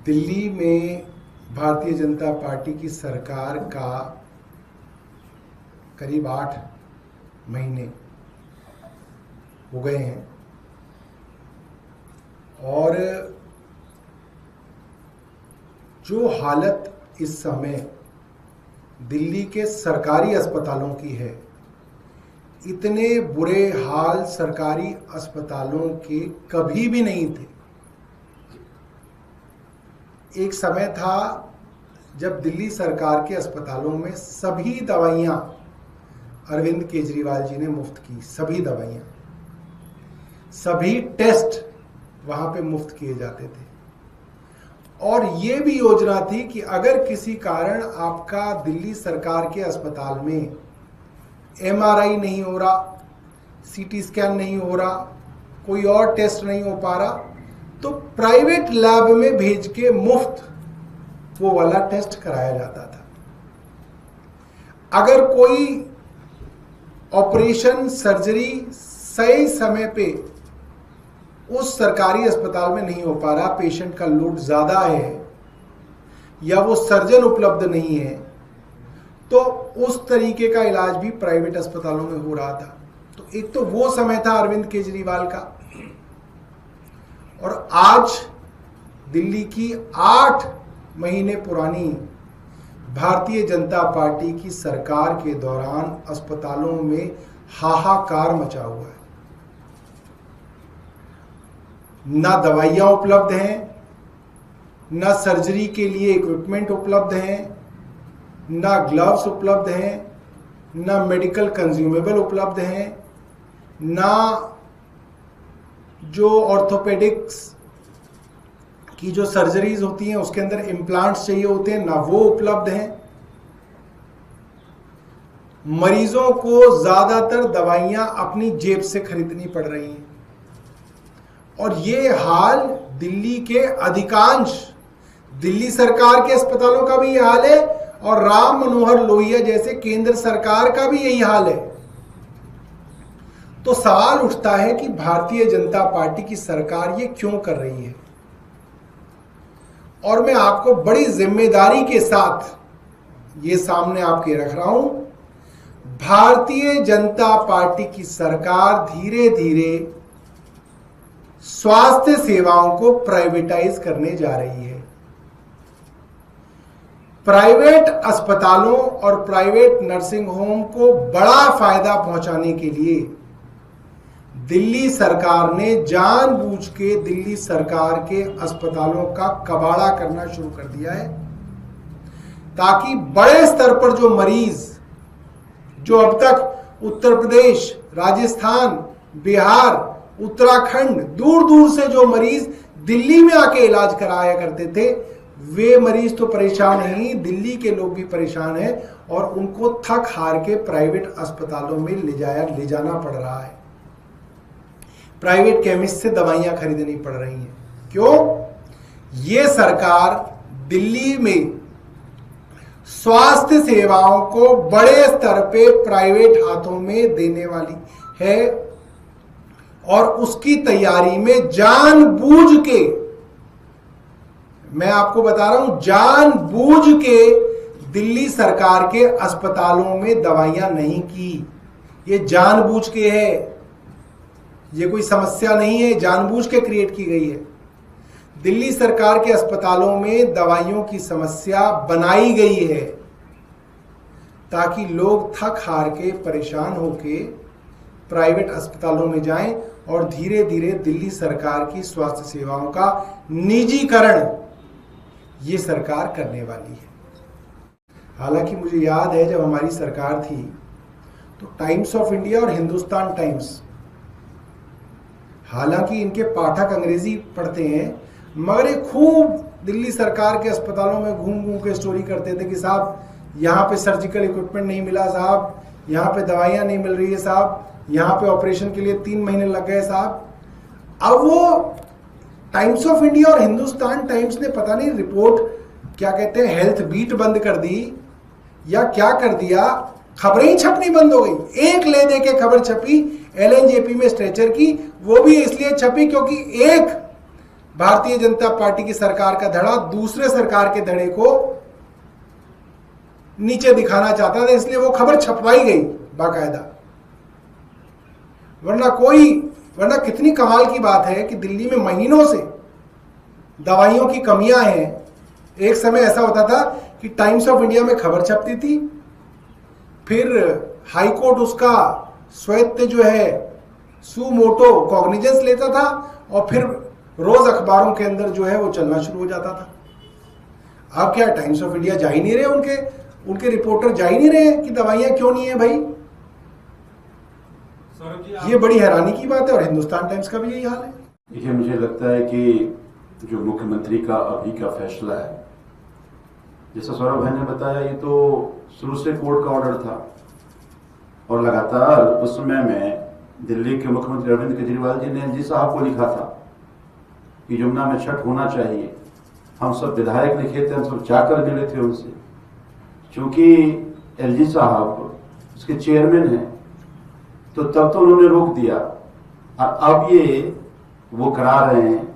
दिल्ली में भारतीय जनता पार्टी की सरकार का करीब 8 महीने हो गए हैं और जो हालत इस समय दिल्ली के सरकारी अस्पतालों की है, इतने बुरे हाल सरकारी अस्पतालों के कभी भी नहीं थे। एक समय था जब दिल्ली सरकार के अस्पतालों में सभी दवाइयाँ अरविंद केजरीवाल जी ने मुफ्त की, सभी दवाइयाँ, सभी टेस्ट वहाँ पे मुफ्त किए जाते थे। और ये भी योजना थी कि अगर किसी कारण आपका दिल्ली सरकार के अस्पताल में MRI नहीं हो रहा, CT स्कैन नहीं हो रहा, कोई और टेस्ट नहीं हो पा रहा, तो प्राइवेट लैब में भेज के मुफ्त वो वाला टेस्ट कराया जाता था। अगर कोई ऑपरेशन, सर्जरी सही समय पे उस सरकारी अस्पताल में नहीं हो पा रहा, पेशेंट का लोड ज़्यादा है या वो सर्जन उपलब्ध नहीं है, तो उस तरीके का इलाज भी प्राइवेट अस्पतालों में हो रहा था। तो एक तो वो समय था अरविंद केजरीवाल का, और आज दिल्ली की 8 महीने पुरानी भारतीय जनता पार्टी की सरकार के दौरान अस्पतालों में हाहाकार मचा हुआ है। ना दवाइयाँ उपलब्ध हैं, ना सर्जरी के लिए इक्विपमेंट उपलब्ध हैं, ना ग्लव्स उपलब्ध हैं, ना मेडिकल कंज्यूमेबल उपलब्ध हैं, ना जो ऑर्थोपेडिक्स की जो सर्जरीज होती हैं उसके अंदर इम्प्लांट्स चाहिए होते हैं, ना वो उपलब्ध हैं। मरीजों को ज्यादातर दवाइयां अपनी जेब से खरीदनी पड़ रही हैं, और ये हाल दिल्ली के अधिकांश दिल्ली सरकार के अस्पतालों का भी ये हाल है, और राम मनोहर लोहिया जैसे केंद्र सरकार का भी यही हाल है। तो सवाल उठता है कि भारतीय जनता पार्टी की सरकार ये क्यों कर रही है। और मैं आपको बड़ी जिम्मेदारी के साथ ये सामने आपके रख रहा हूं, भारतीय जनता पार्टी की सरकार धीरे धीरे स्वास्थ्य सेवाओं को प्राइवेटाइज करने जा रही है। प्राइवेट अस्पतालों और प्राइवेट नर्सिंग होम को बड़ा फायदा पहुंचाने के लिए दिल्ली सरकार ने जानबूझ के दिल्ली सरकार के अस्पतालों का कबाड़ा करना शुरू कर दिया है, ताकि बड़े स्तर पर जो मरीज, जो अब तक उत्तर प्रदेश, राजस्थान, बिहार, उत्तराखंड, दूर दूर से जो मरीज दिल्ली में आके इलाज कराया करते थे, वे मरीज तो परेशान ही, दिल्ली के लोग भी परेशान हैं, और उनको थक हार के प्राइवेट अस्पतालों में ले जाना पड़ रहा है। प्राइवेट केमिस्ट से दवाइयां खरीदनी पड़ रही हैं। क्यों? ये सरकार दिल्ली में स्वास्थ्य सेवाओं को बड़े स्तर पे प्राइवेट हाथों में देने वाली है, और उसकी तैयारी में जानबूझ के, मैं आपको बता रहा हूं, जानबूझ के दिल्ली सरकार के अस्पतालों में दवाइयां नहीं की। ये जानबूझ के है, ये कोई समस्या नहीं है, जानबूझ के क्रिएट की गई है। दिल्ली सरकार के अस्पतालों में दवाइयों की समस्या बनाई गई है ताकि लोग थक हार के, परेशान होके प्राइवेट अस्पतालों में जाएं, और धीरे धीरे दिल्ली सरकार की स्वास्थ्य सेवाओं का निजीकरण ये सरकार करने वाली है। हालांकि मुझे याद है जब हमारी सरकार थी तो टाइम्स ऑफ इंडिया और हिंदुस्तान टाइम्स, हालांकि इनके पाठक अंग्रेजी पढ़ते हैं, मगर ये खूब दिल्ली सरकार के अस्पतालों में घूम घूम के स्टोरी करते थे कि साहब यहाँ पे सर्जिकल इक्विपमेंट नहीं मिला, साहब यहाँ पे दवाइयाँ नहीं मिल रही है, साहब यहाँ पे ऑपरेशन के लिए 3 महीने लग गए साहब। अब वो टाइम्स ऑफ इंडिया और हिंदुस्तान टाइम्स ने पता नहीं रिपोर्ट क्या कहते हैं, हेल्थ बीट बंद कर दी या क्या कर दिया, खबरें ही छपनी बंद हो गई। एक ले दे के खबर छपी LNJP में स्ट्रेचर की, वो भी इसलिए छपी क्योंकि एक भारतीय जनता पार्टी की सरकार का धड़ा दूसरे सरकार के धड़े को नीचे दिखाना चाहता था, इसलिए वो खबर छपवाई गई बाकायदा। वरना कितनी कमाल की बात है कि दिल्ली में महीनों से दवाइयों की कमियां हैं। एक समय ऐसा होता था कि टाइम्स ऑफ इंडिया में खबर छपती थी, फिर हाई कोर्ट उसका स्वायत्त जो है सुमोटो कॉग्निजेंस लेता था और फिर रोज अखबारों के अंदर जो है वो चलना शुरू हो जाता था। अब क्या टाइम्स ऑफ इंडिया जा ही नहीं रहे, उनके रिपोर्टर जा ही नहीं रहे कि दवाइयां क्यों नहीं है भाई। ये बड़ी हैरानी की बात है और हिंदुस्तान टाइम्स का भी यही हाल है। देखिए, मुझे लगता है कि जो मुख्यमंत्री का अभी का फैसला है, जैसा सौरभ भाई ने बताया, ये तो शुरू से कोर्ट का ऑर्डर था और लगातार उस समय में दिल्ली के मुख्यमंत्री अरविंद केजरीवाल जी ने एलजी साहब को लिखा था कि यमुना में छठ होना चाहिए। हम सब विधायक लिखे थे, हम सब जाकर मिले थे उनसे, क्योंकि एलजी साहब उसके चेयरमैन हैं, तो तब तो उन्होंने रोक दिया और अब ये वो करा रहे हैं।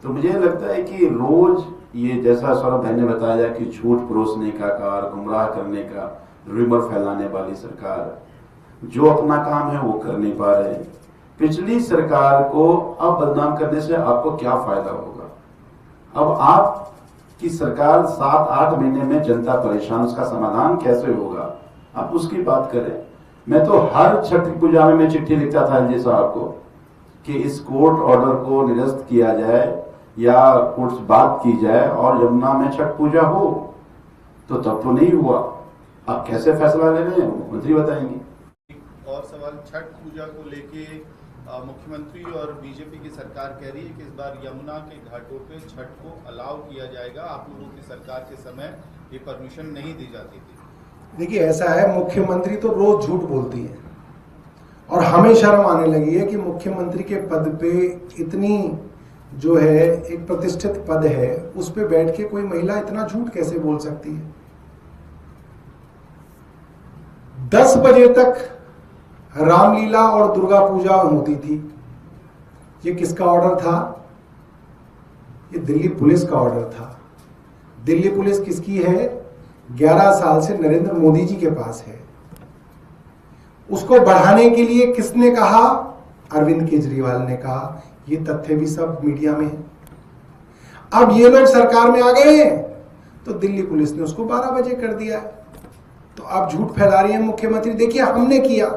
तो मुझे लगता है कि रोज ये जैसा सौरभ भाई ने बताया कि झूठ परोसने का कार, गुमराह करने का, रूमर फैलाने वाली सरकार जो अपना काम है वो कर नहीं पा रहे। पिछली सरकार को अब बदनाम करने से आपको क्या फायदा होगा? अब आपकी सरकार 7-8 महीने में जनता परेशान, उसका समाधान कैसे होगा? आप उसकी बात करें। मैं तो हर छठ पूजा में मैं चिट्ठी लिखता था एलजी साहब को कि इस कोर्ट ऑर्डर को निरस्त किया जाए या कोर्ट से बात की जाए और यमुना में छठ पूजा हो। तो तब तो नहीं हुआ। आप कैसे फैसला ले रहे हैं, मुख्यमंत्री बताएंगे। और सवाल छठ पूजा को लेके मुख्यमंत्री और बीजेपी की सरकार कह रही है कि इस बार यमुना के घाटों पे छठ को अलाउ किया जाएगा। आप लोगों की सरकार के समय ये परमिशन नहीं दी जाती थी। देखिए, ऐसा है, मुख्यमंत्री तो रोज झूठ बोलती है और हमें शर्म आने लगी है कि मुख्यमंत्री के पद पे इतनी जो है एक प्रतिष्ठित पद है, उस पे बैठ के कोई महिला इतना झूठ कैसे बोल सकती है। 10 बजे तक रामलीला और दुर्गा पूजा होती थी। ये किसका ऑर्डर था? ये दिल्ली पुलिस का ऑर्डर था। दिल्ली पुलिस किसकी है? 11 साल से नरेंद्र मोदी जी के पास है। उसको बढ़ाने के लिए किसने कहा? अरविंद केजरीवाल ने कहा। ये तथ्य भी सब मीडिया में है। अब ये लोग सरकार में आ गए हैं तो दिल्ली पुलिस ने उसको 12 बजे कर दिया। तो अब झूठ फैला रही है मुख्यमंत्री। देखिए, हमने किया,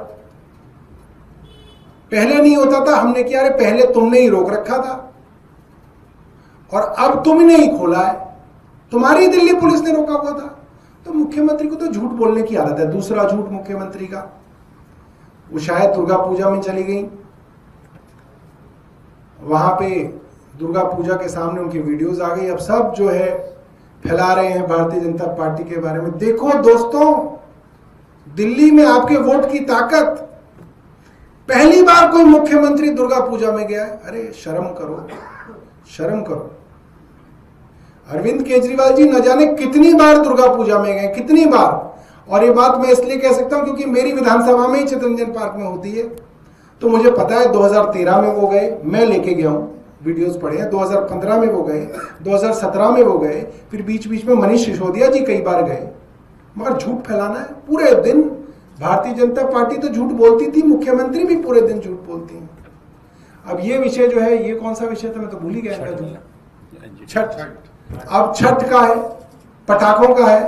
पहले नहीं होता था, हमने किया। अरे पहले तुमने ही रोक रखा था और अब तुमने ही खोला है, तुम्हारी दिल्ली पुलिस ने रोका हुआ था। तो मुख्यमंत्री को तो झूठ बोलने की आदत है। दूसरा झूठ मुख्यमंत्री का, वो शायद दुर्गा पूजा में चली गई, वहां पे दुर्गा पूजा के सामने उनकी वीडियोस आ गई। अब सब जो है फैला रहे हैं भारतीय जनता पार्टी के बारे में। देखो दोस्तों, दिल्ली में आपके वोट की ताकत। पहली बार कोई मुख्यमंत्री दुर्गा पूजा में गया है। अरे शर्म करो, शर्म करो। अरविंद केजरीवाल जी न जाने कितनी बार दुर्गा पूजा में गए, कितनी बार। और ये बात मैं इसलिए कह सकता हूं क्योंकि मेरी विधानसभा में ही चित्तरंजन पार्क में होती है, तो मुझे पता है 2013 में वो गए, मैं लेके गया हूं, वीडियोस पढ़े हैं। 2015 में वो गए, 2017 में वो गए, फिर बीच बीच में मनीष सिसोदिया जी कई बार गए। मगर झूठ फैलाना है पूरे दिन। भारतीय जनता पार्टी तो झूठ बोलती थी, मुख्यमंत्री भी पूरे दिन झूठ बोलती हैं। अब ये विषय जो है, ये कौन सा विषय था, मैं तो भूल ही गया। छठ। अब छठ का है, पटाखों का है।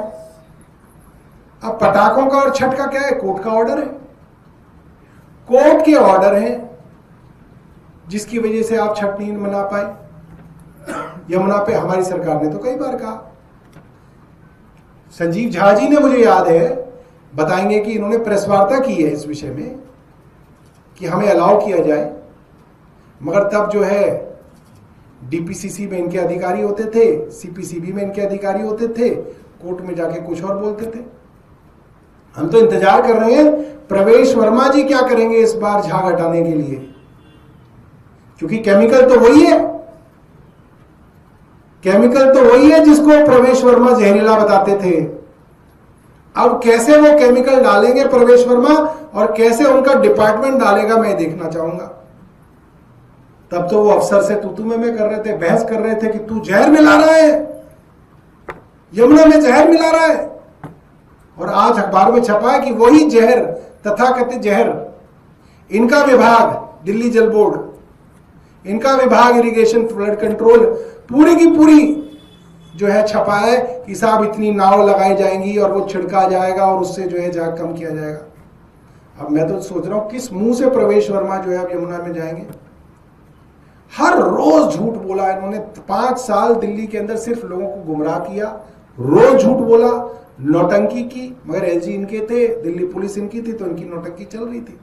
अब पटाखों का और छठ का क्या है? कोर्ट का ऑर्डर है। कोर्ट के ऑर्डर है जिसकी वजह से आप छठ नहीं मना पाए। यमुना पे हमारी सरकार ने तो कई बार कहा। संजीव झा जी ने, मुझे याद है, बताएंगे कि इन्होंने प्रेस वार्ता की है इस विषय में कि हमें अलाउ किया जाए। मगर तब जो है डीपीसीसी में इनके अधिकारी होते थे, सीपीसीबी में इनके अधिकारी होते थे, कोर्ट में जाके कुछ और बोलते थे। हम तो इंतजार कर रहे हैं प्रवेश वर्मा जी क्या करेंगे इस बार झाग हटाने के लिए, क्योंकि केमिकल तो वही है, केमिकल तो वही है जिसको प्रवेश वर्मा जहरीला बताते थे। अब कैसे वो केमिकल डालेंगे प्रवेश वर्मा और कैसे उनका डिपार्टमेंट डालेगा, मैं देखना चाहूंगा। तब तो वो अफसर से तू में कर रहे थे, बहस कर रहे थे कि तू जहर मिला रहा है, यमुना में जहर मिला रहा है। और आज अखबार में छपा है कि वही जहर, तथाकथित जहर, इनका विभाग दिल्ली जल बोर्ड, इनका विभाग इरिगेशन फ्लड कंट्रोल, पूरी की पूरी जो है छपा है कि साहब इतनी नाव लगाई जाएंगी और वो छिड़का जाएगा और उससे जो है जग कम किया जाएगा। अब मैं तो सोच रहा हूं किस मुंह से प्रवेश वर्मा जो है अब यमुना में जाएंगे। हर रोज झूठ बोला इन्होंने, 5 साल दिल्ली के अंदर सिर्फ लोगों को गुमराह किया, रोज झूठ बोला, नौटंकी की, मगर एलजी इनके थे, दिल्ली पुलिस इनकी थी, तो इनकी नौटंकी चल रही थी।